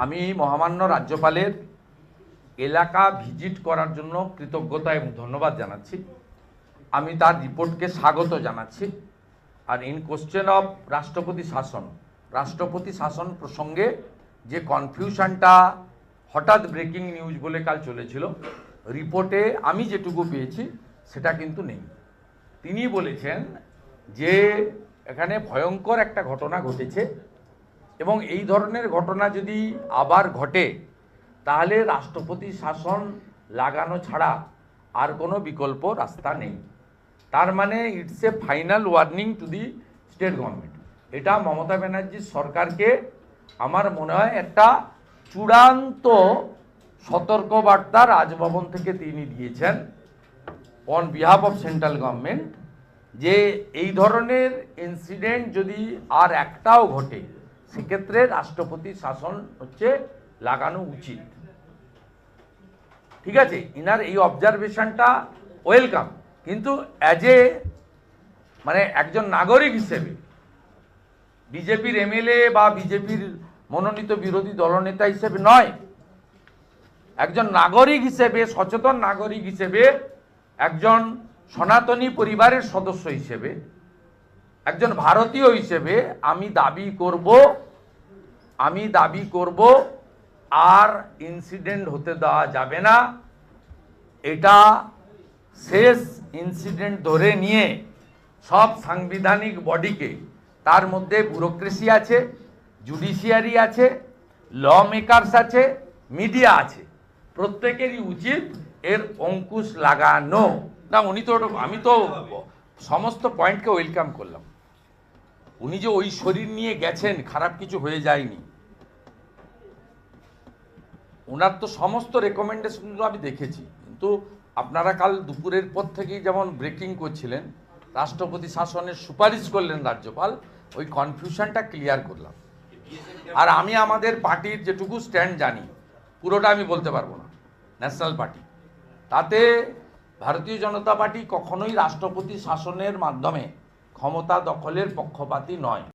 আমি মহামান্য রাজ্যপালের এলাকা ভিজিট করার জন্য কৃতজ্ঞতা এবং ধন্যবাদ জানাচ্ছি। আমি তার রিপোর্টকে স্বাগত জানাচ্ছি। আর ইন কোশ্চেন অফ রাষ্ট্রপতি শাসন প্রসঙ্গে যে কনফিউশনটা হঠাৎ ব্রেকিং নিউজ বলে কাল চলেছিল, রিপোর্টে আমি যেটুকু পেয়েছি সেটা কিন্তু নেই। তিনি বলেছেন যে এখানে ভয়ঙ্কর একটা ঘটনা ঘটেছে এবং এই ধরনের ঘটনা যদি আবার ঘটে তাহলে রাষ্ট্রপতি শাসন লাগানো ছাড়া আর কোনো বিকল্প রাস্তা নেই। তার মানে it's a final warning to the state government. এটা মমতা ব্যানার্জির সরকারকে আমার মনে হয় একটা চূড়ান্ত সতর্কবার্তা রাজভবন থেকে তিনি দিয়েছেন on behalf of central government, যে এই ধরনের ইনসিডেন্ট যদি আর একটাও ঘটে সেক্ষেত্রে রাষ্ট্রপতি শাসন লাগানো উচিত। ঠিক আছে, ইনার এই অবজারভেশনটা ওয়েলকাম, কিন্তু অ্যাজ এ একজন নাগরিক হিসেবে, বিজেপির এমএলএ বা বিজেপির মনোনীত বিরোধী দলনেতা হিসেবে নয়, একজন নাগরিক হিসেবে, সচেতন নাগরিক হিসেবে, একজন সনাতনী পরিবারের সদস্য হিসেবে, একজন ভারতীয় হিসেবে আমি দাবি করব আর ইনসিডেন্ট হতে দেওয়া যাবে না। এটা শেষ ইনসিডেন্ট ধরে নিয়ে সব সাংবিধানিক বডিকে, তার মধ্যে ব্যুরোক্রেসি আছে, জুডিশিয়ারি আছে, ল মেকারস আছে, মিডিয়া আছে, প্রত্যেকেরই উচিত এর অঙ্কুশ লাগানো। না আমি তো সমস্ত পয়েন্টকে ওয়েলকাম করলাম। উনি যে ওই শরীর নিয়ে গেছেন, খারাপ কিছু হয়ে যায়নি, ওনার তো সমস্ত রেকমেন্ডেশনগুলো আমি দেখেছি। কিন্তু আপনারা কাল দুপুরের পর থেকেই যেমন ব্রেকিং করছিলেন, রাষ্ট্রপতি শাসনের সুপারিশ করলেন রাজ্যপাল, ওই কনফিউশনটা ক্লিয়ার করলাম। আর আমি আমাদের পার্টির যেটুকু স্ট্যান্ড জানি, পুরোটা আমি বলতে পারবো না, ন্যাশনাল পার্টি, তাতে ভারতীয় জনতা পার্টি কখনোই রাষ্ট্রপতি শাসনের মাধ্যমে ক্ষমতা দখলের পক্ষপাতী নয়।